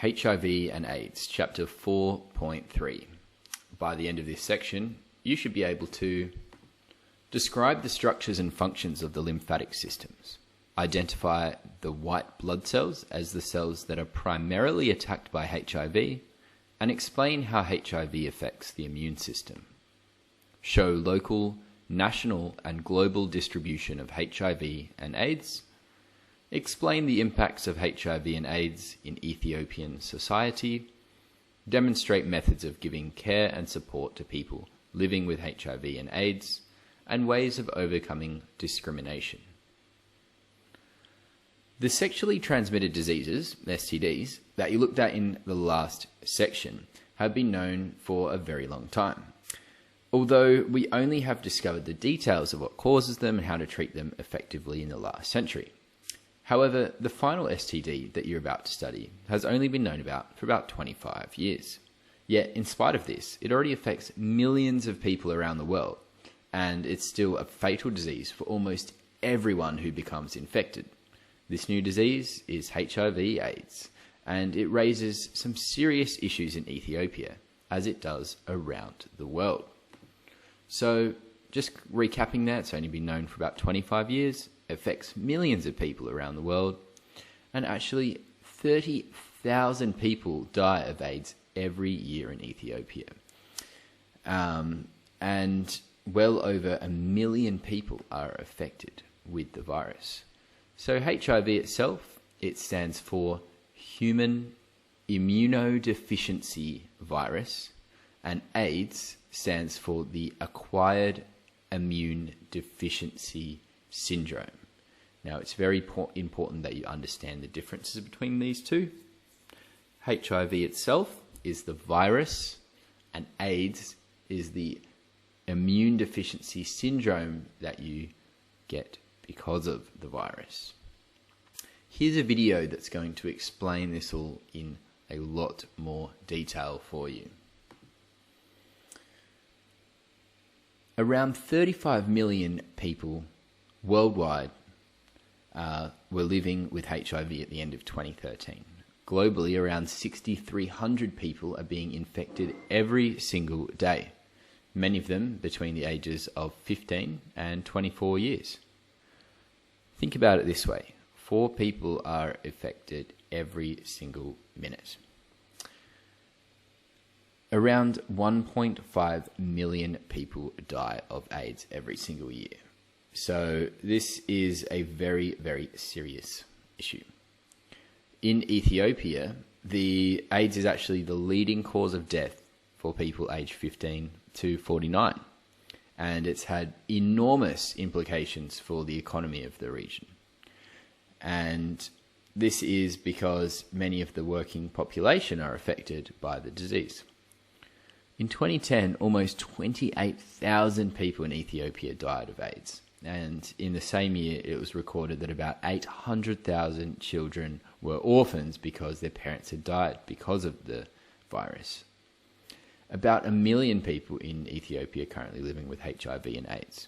HIV and AIDS, Chapter 4.3. By the end of this section, you should be able to describe the structures and functions of the lymphatic systems, identify the white blood cells as the cells that are primarily attacked by HIV, and explain how HIV affects the immune system. Show local, national, and global distribution of HIV and AIDS. Explain the impacts of HIV and AIDS in Ethiopian society. Demonstrate methods of giving care and support to people living with HIV and AIDS, and ways of overcoming discrimination. The sexually transmitted diseases, STDs, that you looked at in the last section have been known for a very long time, although we only have discovered the details of what causes them and how to treat them effectively in the last century. However, the final STD that you're about to study has only been known about for about 25 years. Yet, in spite of this, it already affects millions of people around the world, and it's still a fatal disease for almost everyone who becomes infected. This new disease is HIV/AIDS, and it raises some serious issues in Ethiopia, as it does around the world. So, just recapping that, it's only been known for about 25 years, affects millions of people around the world, and actually 30,000 people die of AIDS every year in Ethiopia. And well over 1 million people are affected with the virus. So HIV itself, it stands for Human Immunodeficiency Virus, and AIDS stands for the Acquired Immune Deficiency Syndrome. Now, it's very important that you understand the differences between these two. HIV itself is the virus, and AIDS is the immune deficiency syndrome that you get because of the virus. Here's a video that's going to explain this all in a lot more detail for you. Around 35 million people worldwide were living with HIV at the end of 2013. Globally, around 6,300 people are being infected every single day, many of them between the ages of 15 and 24 years. Think about it this way: 4 people are affected every single minute. Around 1.5 million people die of AIDS every single year. So this is a very, very serious issue. In Ethiopia, the AIDS is actually the leading cause of death for people aged 15 to 49, and it's had enormous implications for the economy of the region. And this is because many of the working population are affected by the disease. In 2010, almost 28,000 people in Ethiopia died of AIDS. And in the same year, it was recorded that about 800,000 children were orphans because their parents had died because of the virus. About 1 million people in Ethiopia are currently living with HIV and AIDS.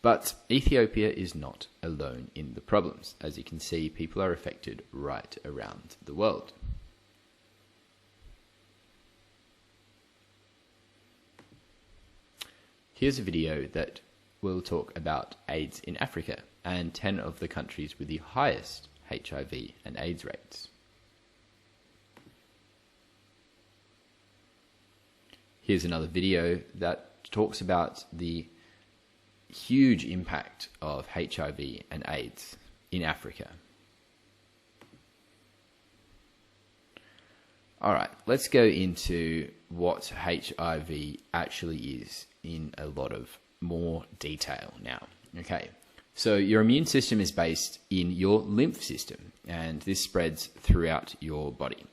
But Ethiopia is not alone in the problems. As you can see, people are affected right around the world. Here's a video that will talk about AIDS in Africa and 10 of the countries with the highest HIV and AIDS rates. Here's another video that talks about the huge impact of HIV and AIDS in Africa. Alright, let's go into what HIV actually is in a lot of more detail now. Okay, so your immune system is based in your lymph system, and this spreads throughout your body.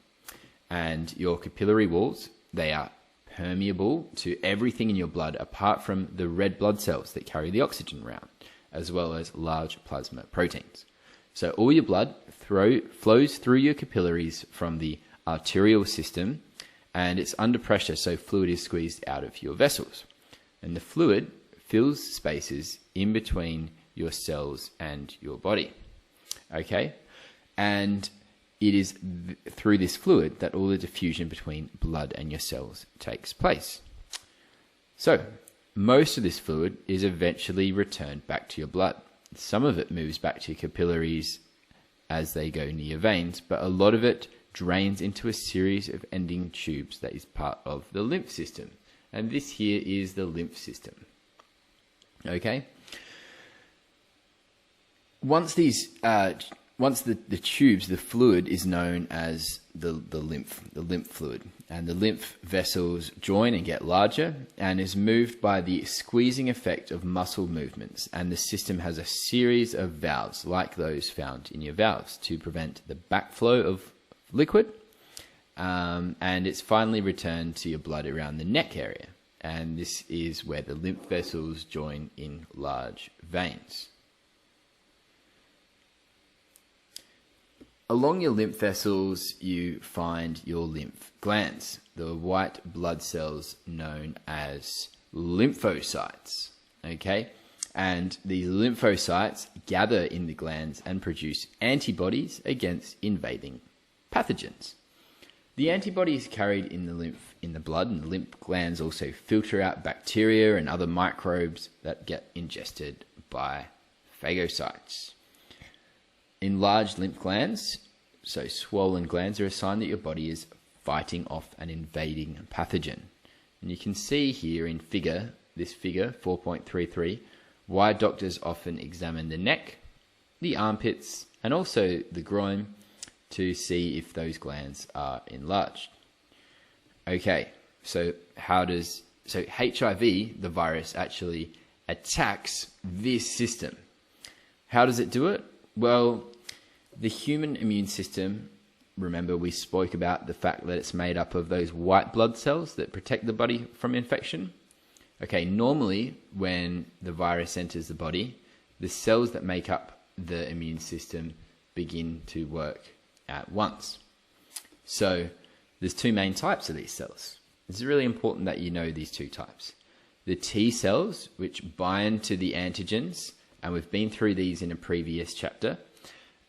And your capillary walls, they are permeable to everything in your blood apart from the red blood cells that carry the oxygen around, as well as large plasma proteins. So all your blood flows through your capillaries from the arterial system, and it's under pressure, so fluid is squeezed out of your vessels. And the fluid fills spaces in between your cells and your body. Okay? And it is through this fluid that all the diffusion between blood and your cells takes place. So, most of this fluid is eventually returned back to your blood. Some of it moves back to your capillaries as they go near your veins, but a lot of it drains into a series of ending tubes that is part of the lymph system. And this here is the lymph system. Okay? Once the tubes, the fluid is known as the lymph fluid. And the lymph vessels join and get larger and is moved by the squeezing effect of muscle movements. And the system has a series of valves like those found in your valves to prevent the backflow of liquid. And it's finally returned to your blood around the neck area. And this is where the lymph vessels join in large veins. Along your lymph vessels, you find your lymph glands, the white blood cells known as lymphocytes. Okay? And these lymphocytes gather in the glands and produce antibodies against invading pathogens. The antibodies carried in the blood, and the lymph glands also filter out bacteria and other microbes that get ingested by phagocytes. Enlarged lymph glands, so swollen glands, are a sign that your body is fighting off an invading pathogen. And you can see here in this figure 4.33, why doctors often examine the neck, the armpits, and also the groin to see if those glands are enlarged. Okay, so HIV, the virus, actually attacks this system. How does it do it? Well, the human immune system, remember we spoke about the fact that it's made up of those white blood cells that protect the body from infection. Okay, normally when the virus enters the body, the cells that make up the immune system begin to work at once. So there's two main types of these cells. It's really important that you know these two types. The T cells, which bind to the antigens, and we've been through these in a previous chapter,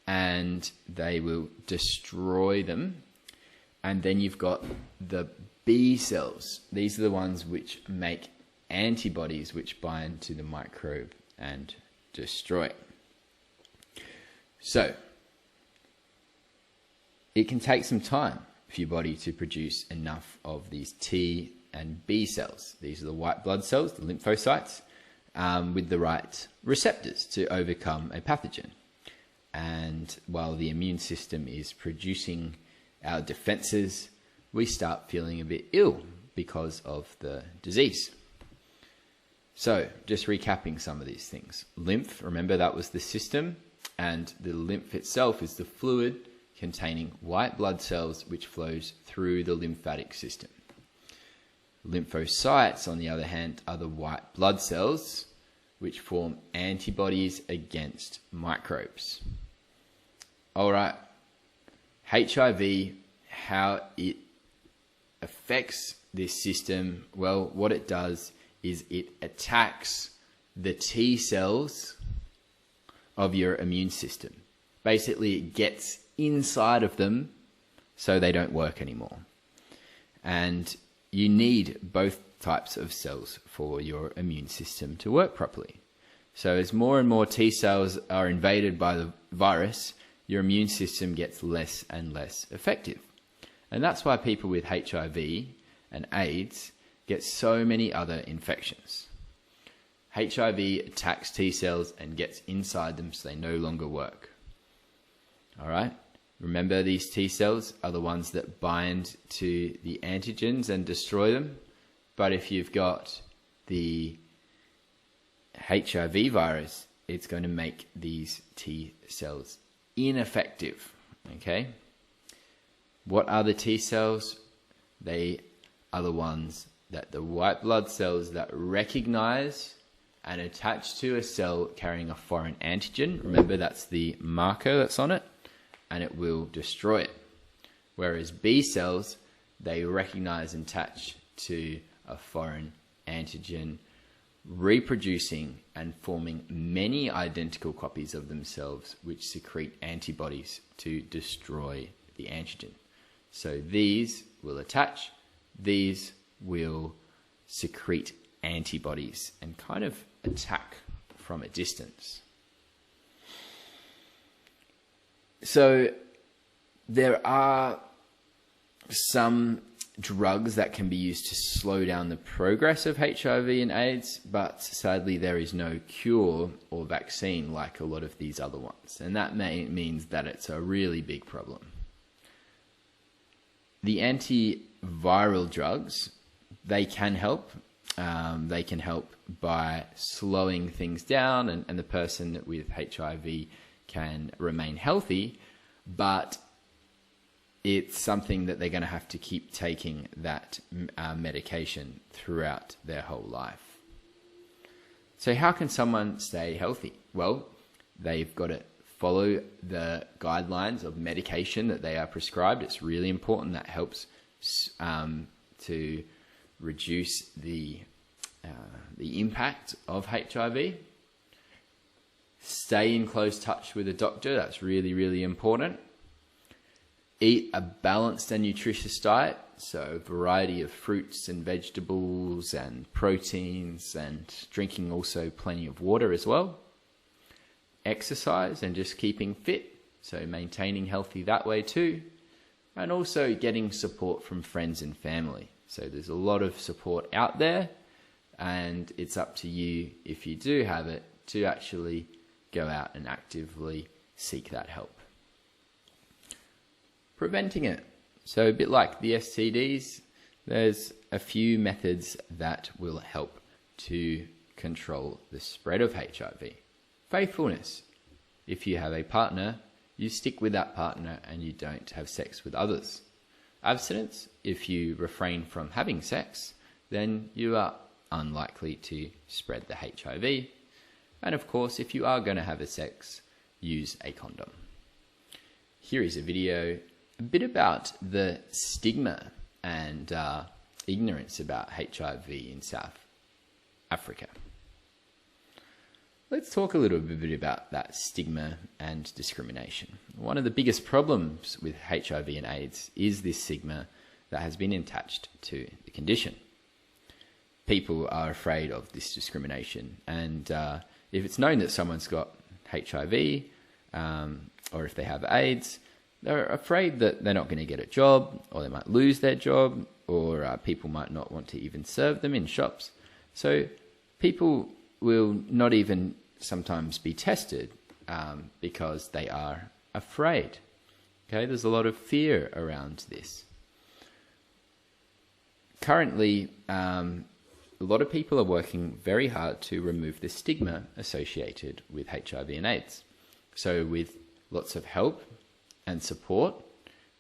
and they will destroy them. And then you've got the B cells. These are the ones which make antibodies which bind to the microbe and destroy it. So, it can take some time for your body to produce enough of these T and B cells. These are the white blood cells, the lymphocytes, with the right receptors to overcome a pathogen. And while the immune system is producing our defenses, we start feeling a bit ill because of the disease. So, just recapping some of these things. Lymph, remember that was the system, and the lymph itself is the fluid containing white blood cells which flows through the lymphatic system. Lymphocytes, on the other hand, are the white blood cells which form antibodies against microbes. Alright, HIV, how it affects this system, well, what it does is it attacks the T cells of your immune system. Basically, it gets inside of them so they don't work anymore. And you need both types of cells for your immune system to work properly. So as more and more T cells are invaded by the virus, your immune system gets less and less effective. And that's why people with HIV and AIDS get so many other infections. HIV attacks T cells and gets inside them so they no longer work. Alright? Remember, these T cells are the ones that bind to the antigens and destroy them. But if you've got the HIV virus, it's going to make these T cells ineffective. Okay? What are the T cells? They are the ones that the white blood cells that recognize and attach to a cell carrying a foreign antigen. Remember, that's the marker that's on it, and it will destroy it. Whereas B cells, they recognize and attach to a foreign antigen, reproducing and forming many identical copies of themselves which secrete antibodies to destroy the antigen. So these will attach, these will secrete antibodies and kind of attack from a distance. So there are some drugs that can be used to slow down the progress of HIV and AIDS, but sadly there is no cure or vaccine like a lot of these other ones, and that means that it's a really big problem. The antiviral drugs, they can help. They can help by slowing things down, and the person with HIV can remain healthy, but it's something that they're going to have to keep taking that medication throughout their whole life. So how can someone stay healthy? Well, they've got to follow the guidelines of medication that they are prescribed. It's really important. That helps to reduce the impact of HIV. Stay in close touch with a doctor. That's really, really important. Eat a balanced and nutritious diet, so a variety of fruits and vegetables and proteins, and drinking also plenty of water as well. Exercise and just keeping fit, so maintaining healthy that way too. And also getting support from friends and family. So there's a lot of support out there, and it's up to you, if you do have it, to actually go out and actively seek that help. Preventing it. So a bit like the STDs, there's a few methods that will help to control the spread of HIV. Faithfulness. If you have a partner, you stick with that partner and you don't have sex with others. Abstinence. If you refrain from having sex, then you are unlikely to spread the HIV. And of course, if you are going to have a sex, use a condom. Here is a video a bit about the stigma and ignorance about HIV in South Africa. Let's talk a little bit about that stigma and discrimination. One of the biggest problems with HIV and AIDS is this stigma that has been attached to the condition. People are afraid of this discrimination, and if it's known that someone's got HIV, or if they have AIDS, they're afraid that they're not going to get a job, or they might lose their job, or people might not want to even serve them in shops. So people will not even sometimes be tested because they are afraid. Okay, there's a lot of fear around this. Currently, a lot of people are working very hard to remove the stigma associated with HIV and AIDS. So with lots of help and support,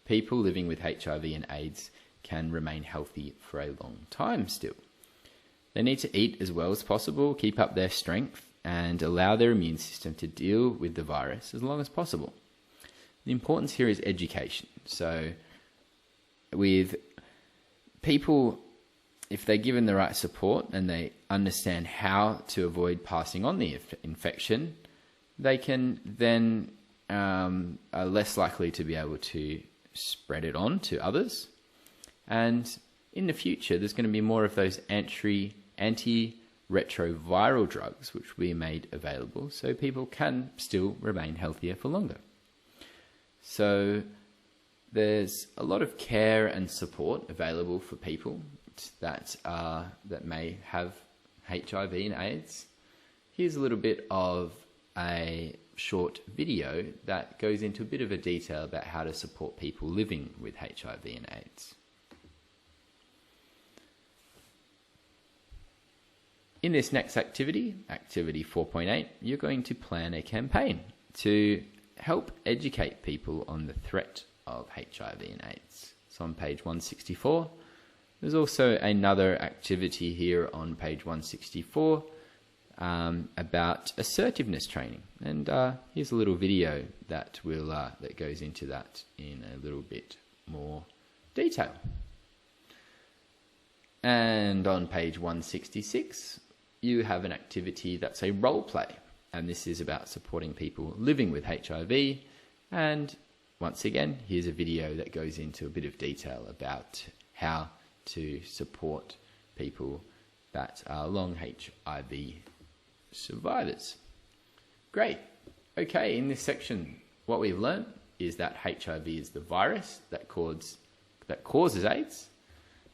people living with HIV and AIDS can remain healthy for a long time still. They need to eat as well as possible, keep up their strength, and allow their immune system to deal with the virus as long as possible. The importance here is education. So with people, if they're given the right support and they understand how to avoid passing on the infection, they can then are less likely to be able to spread it on to others. And in the future, there's going to be more of those antiretroviral drugs which will be made available, so people can still remain healthier for longer. So there's a lot of care and support available for people that may have HIV and AIDS. Here's a little bit of a short video that goes into a bit of a detail about how to support people living with HIV and AIDS. In this next activity, activity 4.8, you're going to plan a campaign to help educate people on the threat of HIV and AIDS. So on page 164, there's also another activity here on page 164 about assertiveness training. And here's a little video that will that goes into that in a little bit more detail. And on page 166, you have an activity that's a role play. And this is about supporting people living with HIV and once again, here's a video that goes into a bit of detail about how to support people that are long HIV survivors. Great. Okay, in this section, what we've learned is that HIV is the virus that causes AIDS.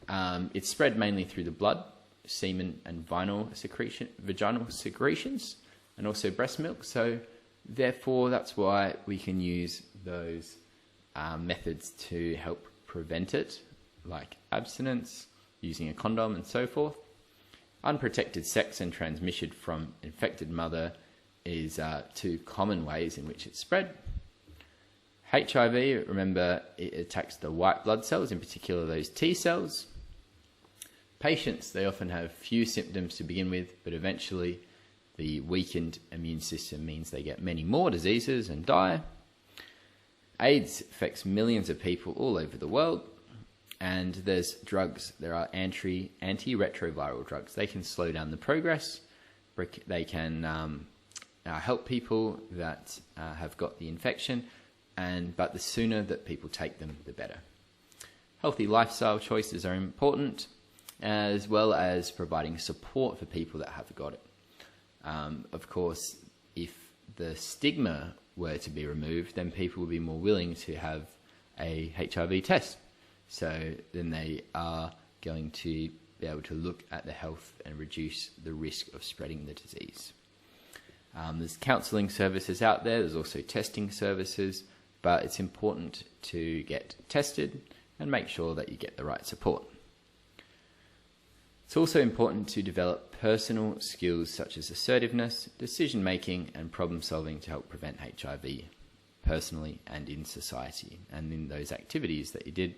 It's spread mainly through the blood, semen, and vaginal secretions, and also breast milk. So therefore, that's why we can use those methods to help prevent it, like abstinence, using a condom, and so forth. Unprotected sex and transmission from infected mother is two common ways in which it's spread. HIV, remember, it attacks the white blood cells, in particular those T cells. Patients, they often have few symptoms to begin with, but eventually the weakened immune system means they get many more diseases and die. AIDS affects millions of people all over the world, and there's drugs. There are antiretroviral drugs. They can slow down the progress. They can help people that have got the infection, but the sooner that people take them, the better. Healthy lifestyle choices are important, as well as providing support for people that have got it. Of course, if the stigma were to be removed, then people would be more willing to have a HIV test. So then they are going to be able to look at the health and reduce the risk of spreading the disease. There's counselling services out there. There's also testing services, but it's important to get tested and make sure that you get the right support. It's also important to develop personal skills such as assertiveness, decision-making, and problem-solving to help prevent HIV personally and in society. And in those activities that you did,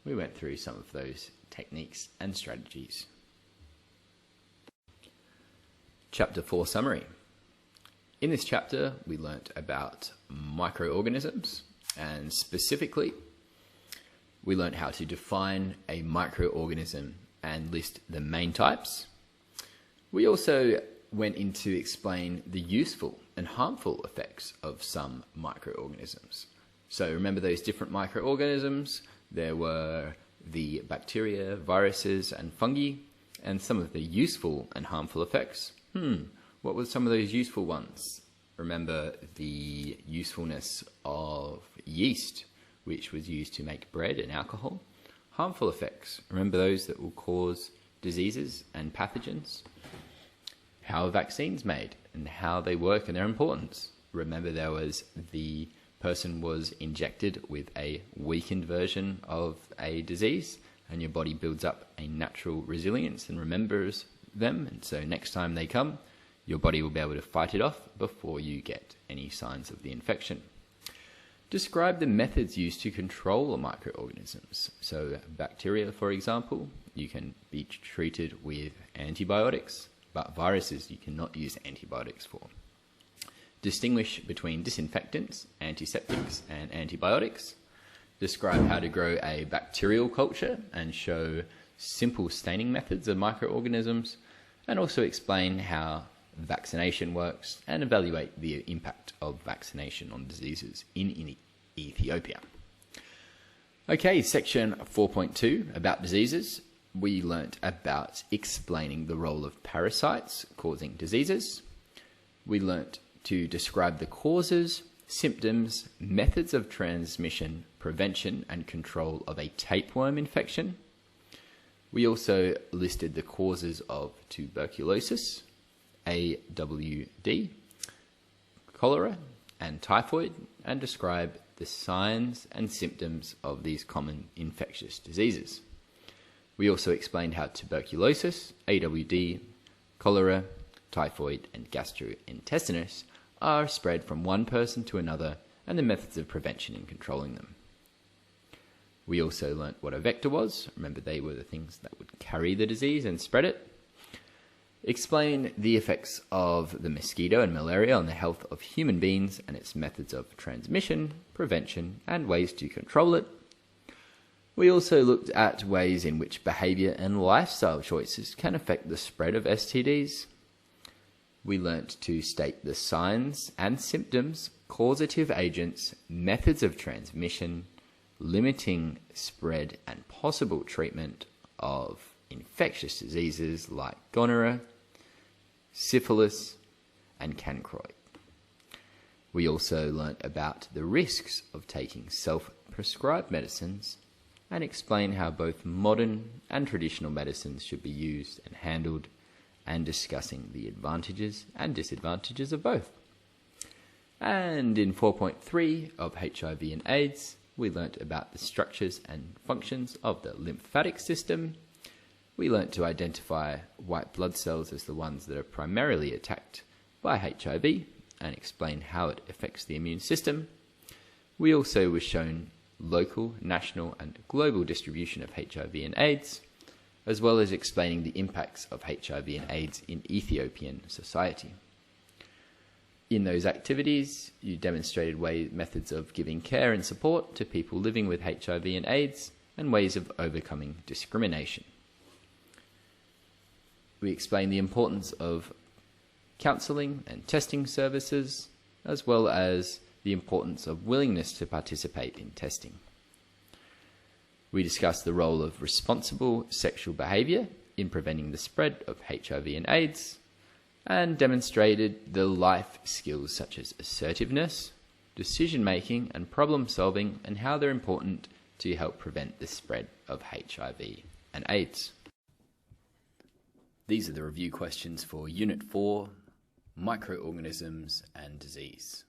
we went through some of those techniques and strategies. Chapter 4 summary. In this chapter, we learnt about microorganisms, and specifically, we learnt how to define a microorganism and list the main types. We also went in to explain the useful and harmful effects of some microorganisms. So remember those different microorganisms? There were the bacteria, viruses, and fungi, and some of the useful and harmful effects. What were some of those useful ones? Remember the usefulness of yeast, which was used to make bread and alcohol. Harmful effects, remember those that will cause diseases and pathogens. How are vaccines made and how they work and their importance. Remember there was the person was injected with a weakened version of a disease, and your body builds up a natural resilience and remembers them, and so next time they come, your body will be able to fight it off before you get any signs of the infection. Describe the methods used to control microorganisms. So bacteria, for example, you can be treated with antibiotics, but viruses you cannot use antibiotics for. Distinguish between disinfectants, antiseptics, and antibiotics. Describe how to grow a bacterial culture and show simple staining methods of microorganisms, and also explain how vaccination works and evaluate the impact of vaccination on diseases in Ethiopia. Okay, section 4.2 about diseases. We learnt about explaining the role of parasites causing diseases. We learnt to describe the causes, symptoms, methods of transmission, prevention and control of a tapeworm infection. We also listed the causes of tuberculosis, AWD, cholera and typhoid, and describe the signs and symptoms of these common infectious diseases. We also explained how tuberculosis, AWD, cholera, typhoid and gastrointestinus are spread from one person to another and the methods of prevention in controlling them. We also learnt what a vector was. Remember, they were the things that would carry the disease and spread it. Explain the effects of the mosquito and malaria on the health of human beings and its methods of transmission, prevention, and ways to control it. We also looked at ways in which behaviour and lifestyle choices can affect the spread of STDs. we learnt to state the signs and symptoms, causative agents, methods of transmission, limiting spread and possible treatment of infectious diseases like gonorrhea, syphilis, and chancroid. We also learnt about the risks of taking self-prescribed medicines and explain how both modern and traditional medicines should be used and handled, and discussing the advantages and disadvantages of both. And in 4.3 of HIV and AIDS, we learnt about the structures and functions of the lymphatic system. We learnt to identify white blood cells as the ones that are primarily attacked by HIV and explain how it affects the immune system. We also were shown local, national and global distribution of HIV and AIDS, as well as explaining the impacts of HIV and AIDS in Ethiopian society. In those activities, you demonstrated methods of giving care and support to people living with HIV and AIDS and ways of overcoming discrimination. We explained the importance of counselling and testing services, as well as the importance of willingness to participate in testing. We discussed the role of responsible sexual behaviour in preventing the spread of HIV and AIDS, and demonstrated the life skills such as assertiveness, decision-making and problem-solving, and how they're important to help prevent the spread of HIV and AIDS. These are the review questions for Unit 4, Microorganisms and Disease.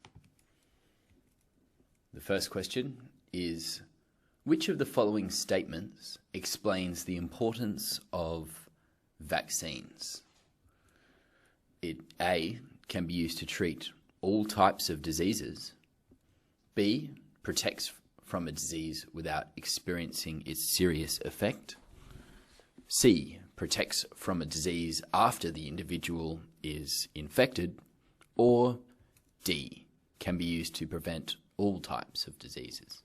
The first question is, which of the following statements explains the importance of vaccines? It A, can be used to treat all types of diseases. B, protects from a disease without experiencing its serious effect. C, protects from a disease after the individual is infected. Or D, can be used to prevent all types of diseases.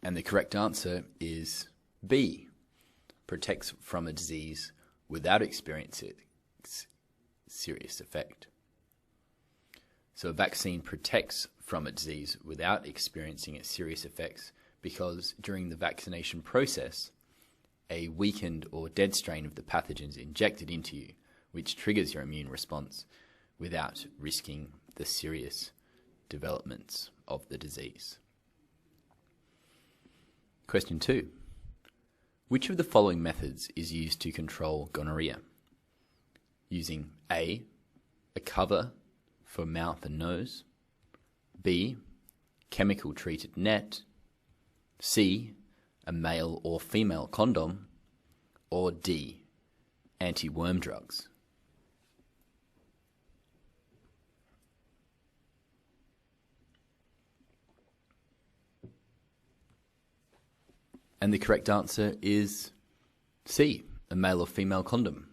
And the correct answer is B, protects from a disease without experiencing its serious effect. So a vaccine protects from a disease without experiencing its serious effects because during the vaccination process, a weakened or dead strain of the pathogen is injected into you, which triggers your immune response without risking the serious developments of the disease. Question 2. Which of the following methods is used to control gonorrhea? Using A, a cover for mouth and nose. B, chemical treated net. C, a male or female condom. Or D, anti-worm drugs. And the correct answer is C, a male or female condom.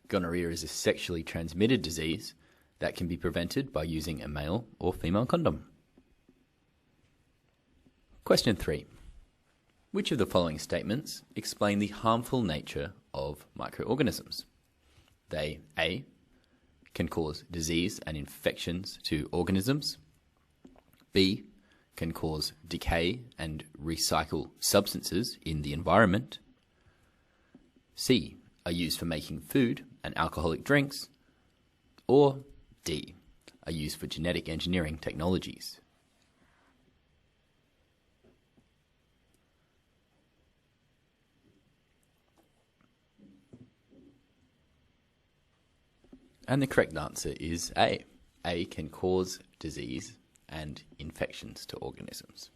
Gonorrhea is a sexually transmitted disease that can be prevented by using a male or female condom. Question 3. Which of the following statements explain the harmful nature of microorganisms? They A, can cause disease and infections to organisms. B, can cause decay and recycle substances in the environment. C, are used for making food and alcoholic drinks. Or D, are used for genetic engineering technologies. And the correct answer is A. A can cause disease and infections to organisms.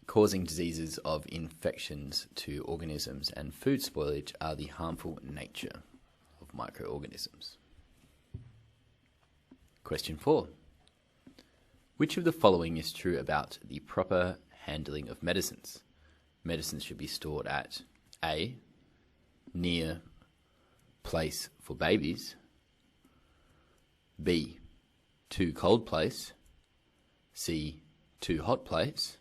Causing diseases of infections to organisms and food spoilage are the harmful nature of microorganisms. Question 4. Which of the following is true about the proper handling of medicines? Medicines should be stored at A, near place for babies. B, too cold place, C, too hot place,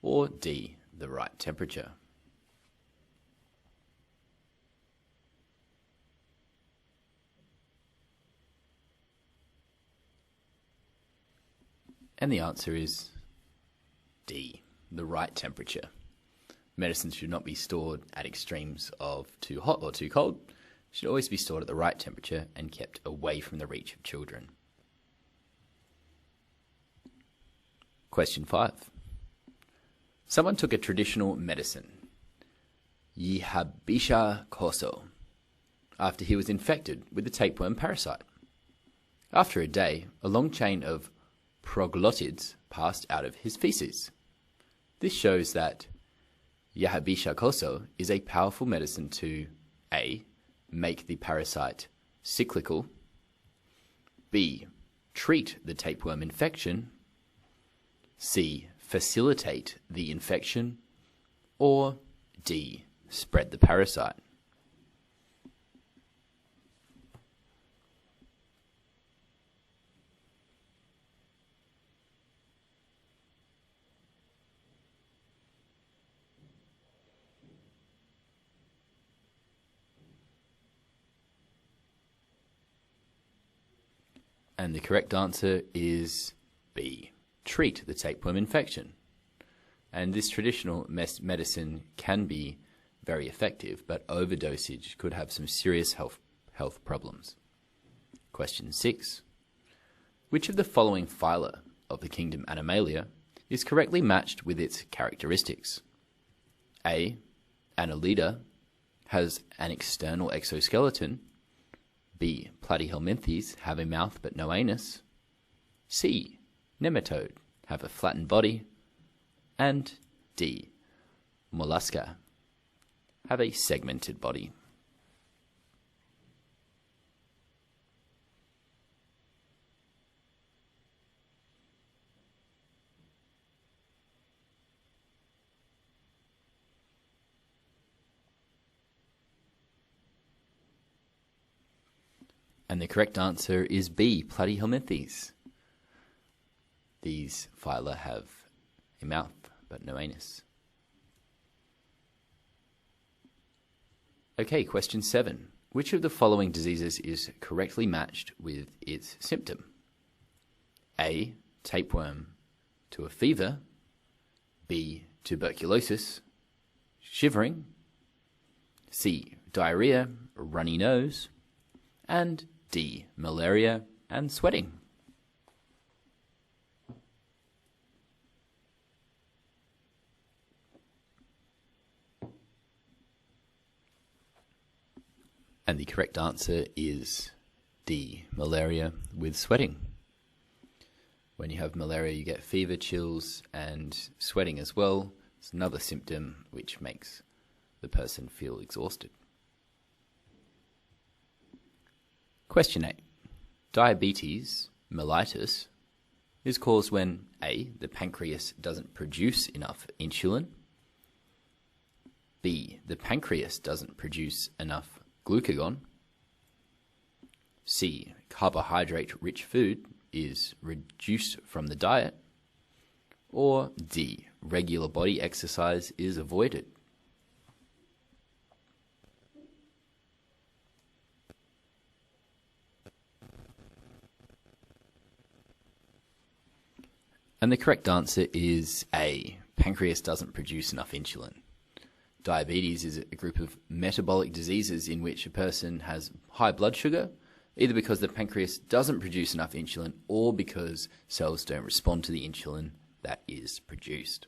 or D, the right temperature? And the answer is D, the right temperature. Medicines should not be stored at extremes of too hot or too cold. It should always be stored at the right temperature and kept away from the reach of children. Question 5. Someone took a traditional medicine, Yihabisha Koso, after he was infected with the tapeworm parasite. After a day, a long chain of proglottids passed out of his feces. This shows that Yihabisha Koso is a powerful medicine to A, make the parasite cyclical, B, treat the tapeworm infection, C, facilitate the infection, or D, spread the parasite. And the correct answer is B, treat the tapeworm infection. And this traditional medicine can be very effective, but overdosage could have some serious health problems. Question 6. Which of the following phyla of the kingdom Animalia is correctly matched with its characteristics? A, Annelida has an external exoskeleton. B, Platyhelminthes have a mouth but no anus. C, Nematode have a flattened body. And D, Mollusca have a segmented body. And the correct answer is B, Platyhelminthes. These phyla have a mouth but no anus. Okay, question 7. Which of the following diseases is correctly matched with its symptom? A, tapeworm to a fever. B, tuberculosis, shivering. C, diarrhea, runny nose. And D, malaria and sweating. And the correct answer is D, malaria with sweating. When you have malaria, you get fever, chills, and sweating as well. It's another symptom which makes the person feel exhausted. Question 8. Diabetes mellitus is caused when A, the pancreas doesn't produce enough insulin. B, the pancreas doesn't produce enough glucagon. C, carbohydrate-rich food is reduced from the diet. Or D, regular body exercise is avoided. And the correct answer is A, pancreas doesn't produce enough insulin. Diabetes is a group of metabolic diseases in which a person has high blood sugar, either because the pancreas doesn't produce enough insulin or because cells don't respond to the insulin that is produced.